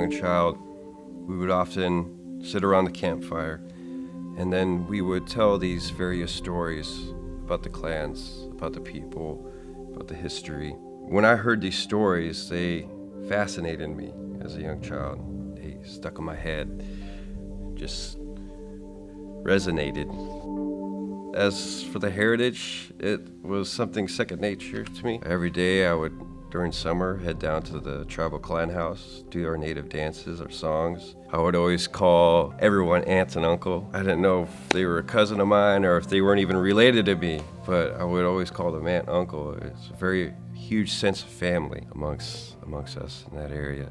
young child, we would often sit around the campfire, and then we would tell these various stories about the clans, about the people, about the history. When I heard these stories, they fascinated me as a young child. They stuck in my head, just resonated. As for the heritage, it was something second nature to me. Every day I would, during summer, head down to the tribal clan house, do our native dances, our songs. I would always call everyone aunt and uncle. I didn't know if they were a cousin of mine or if they weren't even related to me, but I would always call them aunt, uncle. It's a very huge sense of family amongst us in that area.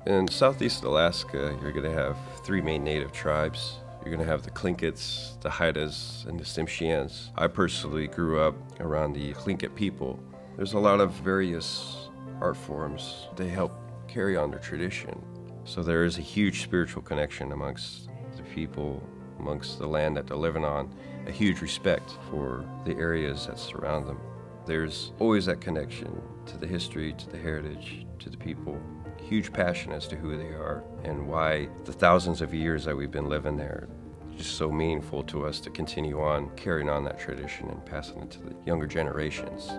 In southeast Alaska, you're gonna have three main native tribes. You're gonna have the Tlinkits, the Haidas, and the Tsimshians. I personally grew up around the Tlingit people. There's a lot of various art forms. They help carry on their tradition. So there is a huge spiritual connection amongst the people, amongst the land that they're living on, a huge respect for the areas that surround them. There's always that connection to the history, to the heritage, to the people. Huge passion as to who they are and why the thousands of years that we've been living there is just so meaningful to us to continue on carrying on that tradition and passing it to the younger generations.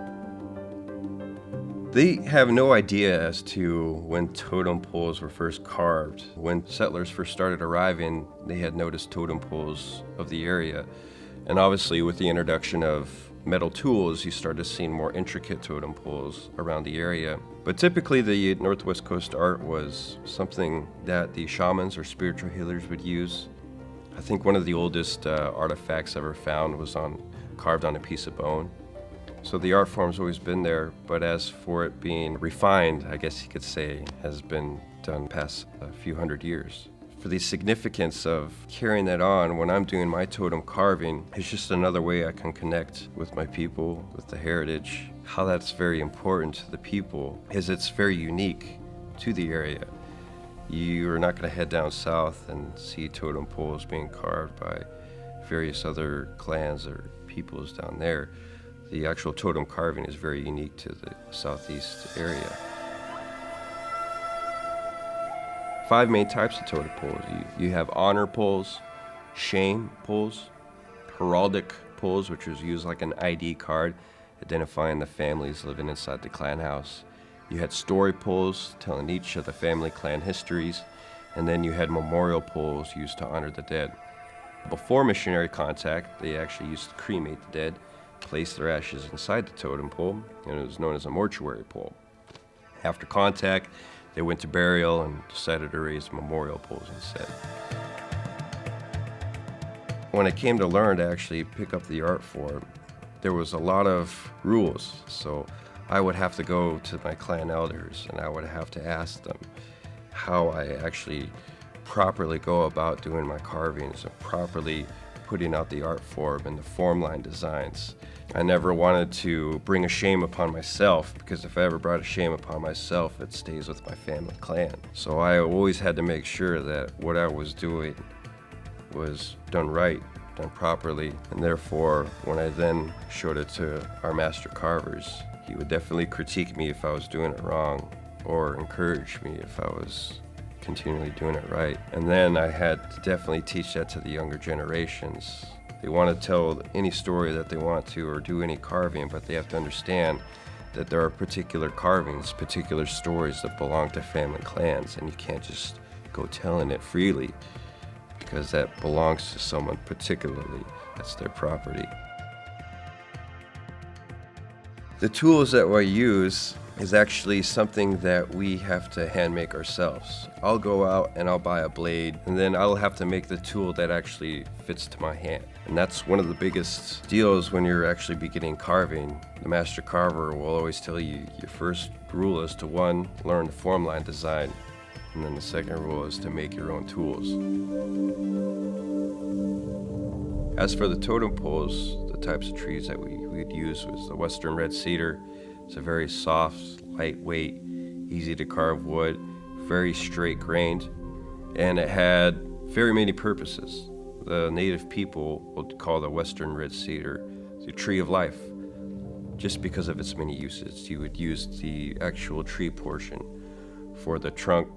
They have no idea as to when totem poles were first carved. When settlers first started arriving, they had noticed totem poles of the area. And obviously with the introduction of metal tools, you started seeing more intricate totem poles around the area. But typically the Northwest Coast art was something that the shamans or spiritual healers would use. I think one of the oldest artifacts ever found was carved on a piece of bone. So the art form's always been there, but as for it being refined, I guess you could say, has been done past a few hundred years. For the significance of carrying that on when I'm doing my totem carving, it's just another way I can connect with my people, with the heritage. How that's very important to the people is it's very unique to the area. You are not going to head down south and see totem poles being carved by various other clans or peoples down there. The actual totem carving is very unique to the southeast area. 5 main types of totem poles. You have honor poles, shame poles, heraldic poles, which was used like an ID card, identifying the families living inside the clan house. You had story poles, telling each of the family clan histories, and then you had memorial poles used to honor the dead. Before missionary contact, they actually used to cremate the dead, place their ashes inside the totem pole, and it was known as a mortuary pole. After contact, they went to burial and decided to raise memorial poles instead. When I came to learn to actually pick up the art form, there was a lot of rules. So I would have to go to my clan elders and I would have to ask them how I actually properly go about doing my carvings and properly putting out the art form and the form line designs. I never wanted to bring a shame upon myself, because if I ever brought a shame upon myself, it stays with my family clan. So I always had to make sure that what I was doing was done right, done properly, and therefore when I then showed it to our master carvers, he would definitely critique me if I was doing it wrong or encourage me if I was continually doing it right. And then I had to definitely teach that to the younger generations. They want to tell any story that they want to or do any carving, but they have to understand that there are particular carvings, particular stories that belong to family clans, and you can't just go telling it freely because that belongs to someone particularly. That's their property. The tools that I use is actually something that we have to hand make ourselves. I'll go out and I'll buy a blade, and then I'll have to make the tool that actually fits to my hand. And that's one of the biggest deals when you're actually beginning carving. The master carver will always tell you your first rule is to, 1, learn the form line design, and then the second rule is to make your own tools. As for the totem poles, the types of trees that we'd use was the western red cedar. It's a very soft, lightweight, easy to carve wood, very straight grained, and it had very many purposes. The native people would call the western red cedar the tree of life, just because of its many uses. You would use the actual tree portion for the trunk,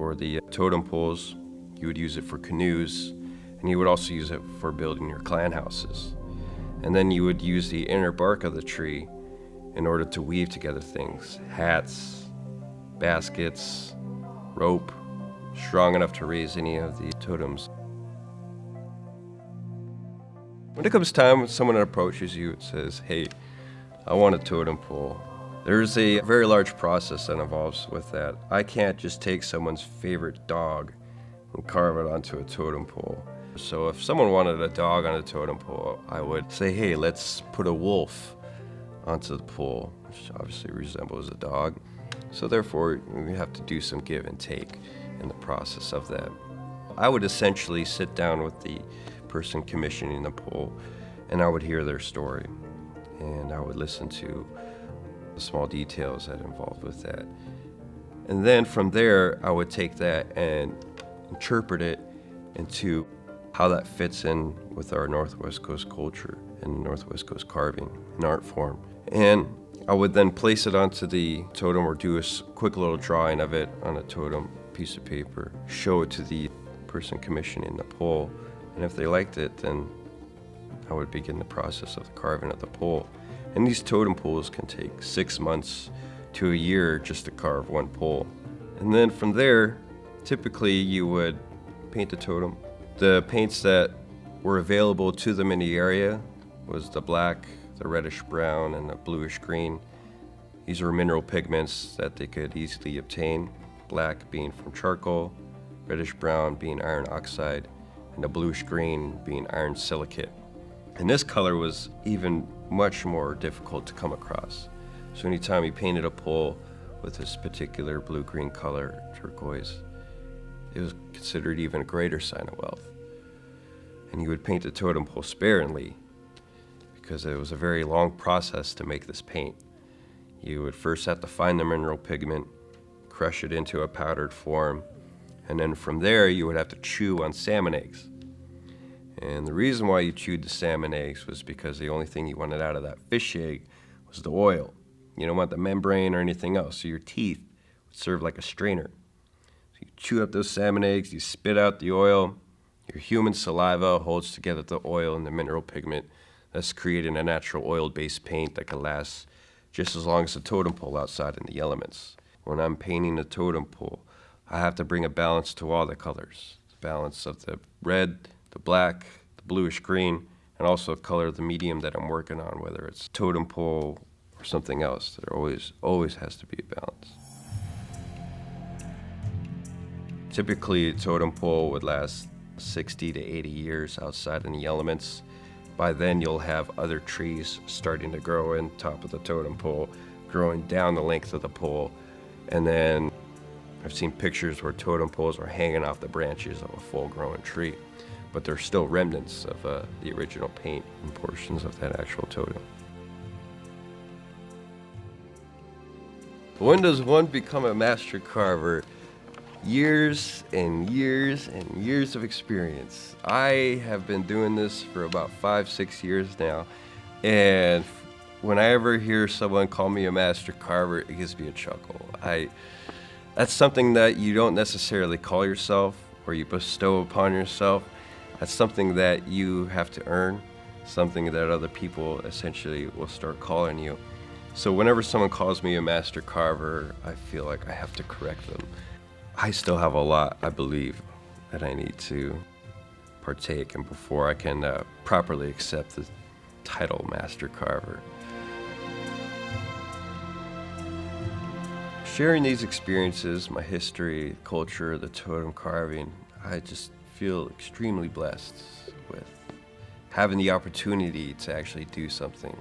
for the totem poles. You would use it for canoes, and you would also use it for building your clan houses. And then you would use the inner bark of the tree in order to weave together things: hats, baskets, rope, strong enough to raise any of the totems. When it comes time, someone approaches you and says, "Hey, I want a totem pole." There's a very large process that involves with that. I can't just take someone's favorite dog and carve it onto a totem pole. So if someone wanted a dog on a totem pole, I would say, "Hey, let's put a wolf onto the pole," which obviously resembles a dog. So therefore, we have to do some give and take in the process of that. I would essentially sit down with the person commissioning the pole, and I would hear their story, and I would listen to the small details that involved with that. And then from there, I would take that and interpret it into how that fits in with our Northwest Coast culture and Northwest Coast carving and art form. And I would then place it onto the totem or do a quick little drawing of it on a totem piece of paper, show it to the person commissioning the pole, and if they liked it, then I would begin the process of the carving of the pole. And these totem poles can take 6 months to a year just to carve one pole. And then from there, typically you would paint the totem. The paints that were available to them in the area was the black, the reddish brown, and the bluish green. These were mineral pigments that they could easily obtain, black being from charcoal, reddish brown being iron oxide, and the bluish green being iron silicate. And this color was even much more difficult to come across. So anytime you painted a pole with this particular blue-green color, turquoise, it was considered even a greater sign of wealth. And you would paint the totem pole sparingly because it was a very long process to make this paint. You would first have to find the mineral pigment, crush it into a powdered form, and then from there you would have to chew on salmon eggs. And the reason why you chewed the salmon eggs was because the only thing you wanted out of that fish egg was the oil. You don't want the membrane or anything else, so your teeth would serve like a strainer. So you chew up those salmon eggs, you spit out the oil, your human saliva holds together the oil and the mineral pigment, thus creating a natural oil-based paint that can last just as long as the totem pole outside in the elements. When I'm painting a totem pole, I have to bring a balance to all the colors. The balance of the red, the black, the bluish green, and also the color of the medium that I'm working on, whether it's totem pole or something else. There always has to be a balance. Typically, a totem pole would last 60 to 80 years outside in the elements. By then, you'll have other trees starting to grow in top of the totem pole, growing down the length of the pole. And then I've seen pictures where totem poles are hanging off the branches of a full-grown tree, but they're still remnants of the original paint and portions of that actual totem. When does one become a master carver? Years and years and years of experience. I have been doing this for about 5-6 years now, and when I ever hear someone call me a master carver, it gives me a chuckle. That's something that you don't necessarily call yourself or you bestow upon yourself. That's something that you have to earn, something that other people essentially will start calling you. So whenever someone calls me a master carver, I feel like I have to correct them. I still have a lot, I believe, that I need to partake in before I can properly accept the title master carver. Sharing these experiences, my history, culture, the totem carving, I just feel extremely blessed with having the opportunity to actually do something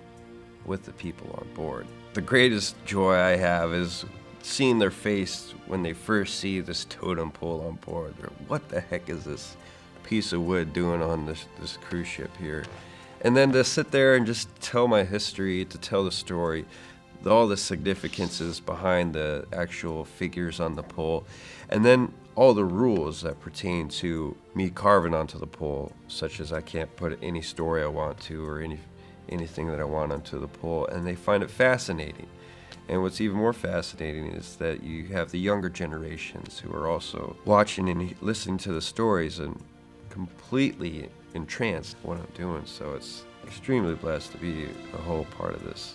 with the people on board. The greatest joy I have is seeing their face when they first see this totem pole on board. They're, what the heck is this piece of wood doing on this cruise ship here? And then to sit there and just tell my history, to tell the story, all the significances behind the actual figures on the pole, and then all the rules that pertain to me carving onto the pole, such as I can't put any story I want to or anything that I want onto the pole, and they find it fascinating. And what's even more fascinating is that you have the younger generations who are also watching and listening to the stories and completely entranced in what I'm doing. So it's extremely blessed to be a whole part of this.